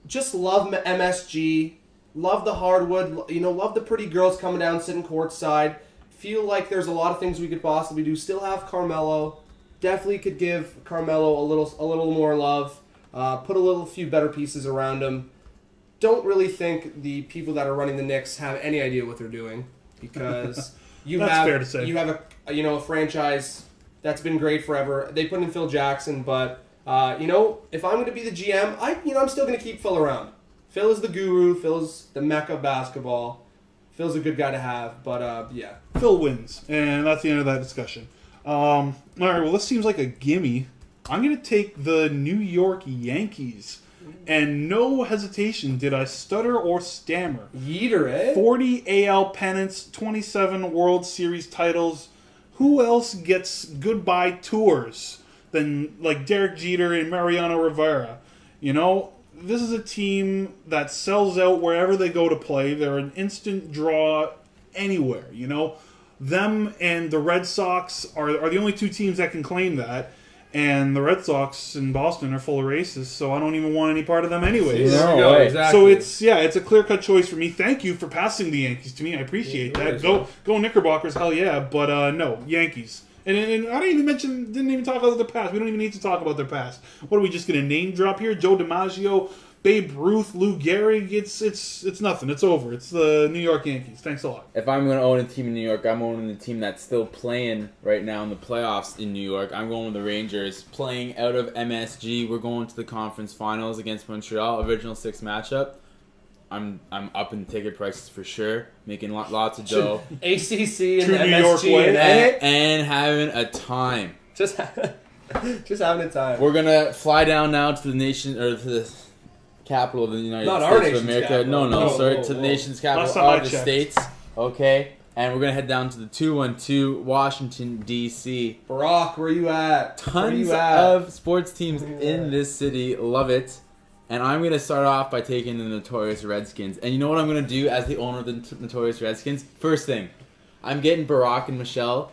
Just love MSG, love the hardwood. Love the pretty girls coming down, sitting courtside. Feel like there's a lot of things we could possibly do. Still have Carmelo. Definitely could give Carmelo a little more love. Put a few better pieces around him. Don't really think the people that are running the Knicks have any idea what they're doing, because fair to say. You have a franchise that's been great forever. They put in Phil Jackson, but if I'm going to be the GM, I'm still going to keep Phil around. Phil is the guru. Phil's the mecca of basketball. Phil's a good guy to have, but yeah. Phil wins, and that's the end of that discussion. All right, well, this seems like a gimme. I'm going to take the New York Yankees, and no hesitation did I stutter or stammer. Yeeter, eh? 40 AL pennants, 27 World Series titles. Who else gets goodbye tours than like Derek Jeter and Mariano Rivera. You know, this is a team that sells out wherever they go to play. They're an instant draw anywhere, you know. Them and the Red Sox are the only two teams that can claim that. And the Red Sox in Boston are full of racists, so I don't even want any part of them anyways. No way. Exactly. So it's a clear-cut choice for me. Thank you for passing the Yankees to me. I appreciate that. Go Knickerbockers, hell yeah. But no, Yankees. And I didn't even talk about their past. We don't even need to talk about their past. What are we just gonna name drop here? Joe DiMaggio, Babe Ruth, Lou Gehrig. It's nothing. It's over. It's the New York Yankees. Thanks a lot. If I'm going to own a team in New York, I'm owning the team that's still playing right now in the playoffs in New York. I'm going with the Rangers. Playing out of MSG, we're going to the conference finals against Montreal. Original 6 matchup. I'm up in ticket prices for sure. Making lots of dough. ACC and True MSG New York way. And having a time. Just having a time. We're going to fly down now to the nation, or to the capital of the United Not our States of nation's America. capital. No, to the nation's capital of the checked. States. Okay. And we're going to head down to the 212 Washington, D.C. Barack, where you at? Tons of sports teams in this city. Love it. And I'm going to start off by taking the Notorious Redskins. And you know what I'm going to do as the owner of the Notorious Redskins? First thing, I'm getting Barack and Michelle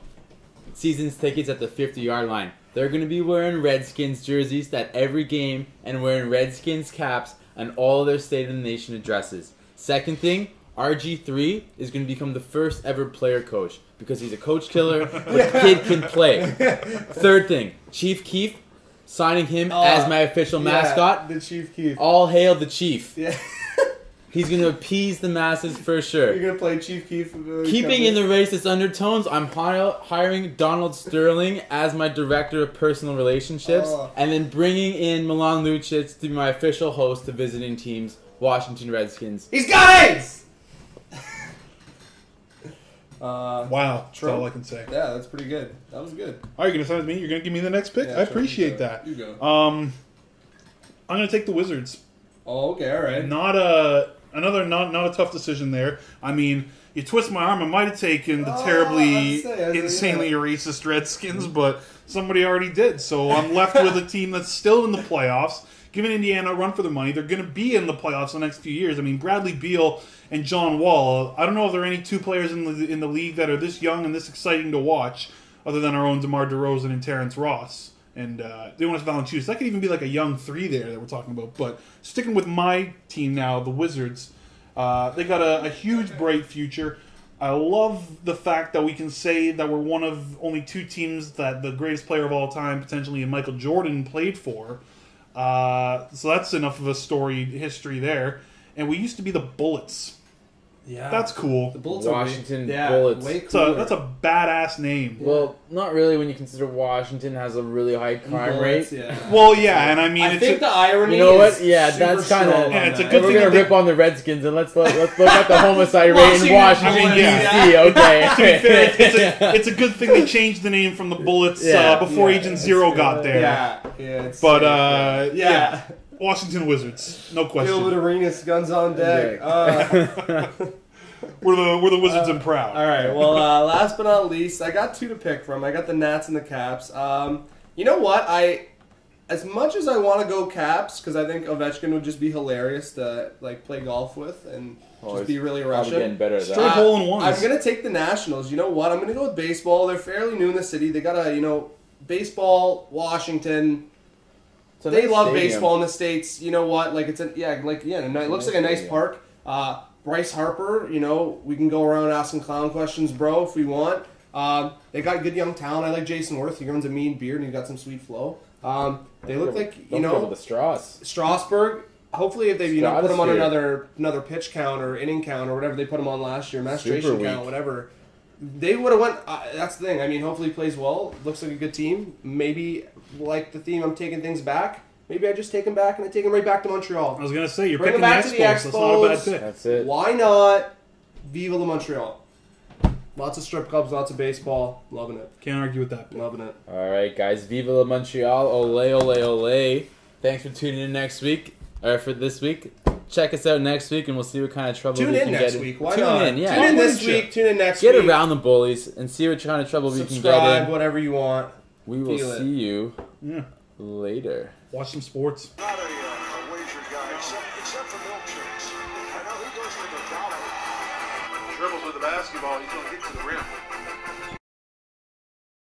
season's tickets at the 50-yard line. They're going to be wearing Redskins jerseys at every game and wearing Redskins caps on all their State of the Nation addresses. Second thing, RG3 is going to become the first ever player coach because he's a coach killer, but the kid can play. Third thing, Chief Keef, signing him as my official mascot. The Chief Keef. All hail the Chief. Yeah. He's going to appease the masses for sure. You're going to play Chief Keef. Keeping in the racist undertones, I'm hiring Donald Sterling as my director of personal relationships, and then bringing in Milan Lucic to be my official host to visiting teams, Washington Redskins. He's got AIDS! Wow, that's all I can say. Yeah, that's pretty good. That was good. All right, you're going to sign with me? You're going to give me the next pick? Yeah, I sure, appreciate that. You go. I'm going to take the Wizards. Oh, okay, all right. Not a tough decision there. I mean, you twist my arm, I might have taken the terribly, insanely racist Redskins, but somebody already did. So I'm left with a team that's still in the playoffs, giving Indiana a run for their money. They're going to be in the playoffs the next few years. I mean, Bradley Beal and John Wall. I don't know if there are any two players in the league that are this young and this exciting to watch, other than our own DeMar DeRozan and Terrence Ross. And Jonas Valanciunas. That could even be like a young 3 there that we're talking about. But sticking with my team now, the Wizards, they got a huge, bright future. I love the fact that we can say that we're one of only 2 teams that the greatest player of all time, potentially, and Michael Jordan played for. So that's enough of a storied history there. And we used to be the Bullets. Yeah. That's cool. The Bullets Washington are Bullets. way cooler. That's a badass name. Well, not really when you consider Washington has a really high crime Bullets, rate. yeah. Well, yeah, and I mean, I think the irony. You know what? is Yeah, super that's kind of. strong Yeah, on it's a that. good We're thing gonna that rip on the Redskins and let's look at the homicide rate in Washington I mean, yeah. D.C. Okay. To be fair, it's a good thing they changed the name from the Bullets before Agent Zero got there. Yeah. But yeah, Washington Wizards, no question. Gilbert Arenas, guns on deck. We're the Wizards and proud. All right. Well, last but not least, I got 2 to pick from. I got the Nats and the Caps. You know what? As much as I want to go Caps, because I think Ovechkin would just be hilarious to play golf with and just be really Probably Russian. getting better at that. Straight hole in ones. I'm gonna take the Nationals. You know what? I'm gonna go with baseball. They're fairly new in the city. They got baseball, Washington. So They nice love stadium. baseball in the States. You know what? Like it looks like a nice park. Bryce Harper, we can go around asking clown questions, bro, if we want. They got good young talent. I like Jason Worth. He runs a mean beard and he's got some sweet flow. They look like Don't go with the straws. Strasburg. Hopefully, if they put him on Stratosphere. another pitch count or inning count or whatever they put him on last year, Super maturation weak. count, whatever, they would have went. That's the thing. I mean, hopefully he plays well. Looks like a good team. Maybe like the theme, I'm taking things back. Maybe I just take him back and I take him right back to Montreal. I was gonna say you're Bring picking him the back to Expos. the That's not a bad Expos. pick. That's it. Why not? Viva la Montreal. Lots of strip clubs, lots of baseball. Loving it. Can't argue with that pick. Loving it. All right, guys. Viva la Montreal. Ole, ole, ole. Thanks for tuning in next week, or for this week. Check us out next week, and we'll see what kind of trouble Tune we in can next get week. Why Tune not? in, yeah. Tune in this week. Tune in next Get week. around the Bullies and see what kind of trouble we can get Subscribe, in. whatever you want. We will Feel it. see you Yeah. later. Watch some sports. Not a wager guy, except for milkshakes. I know he goes for the dollar. Dribbles with the basketball, he's going to get to the rim.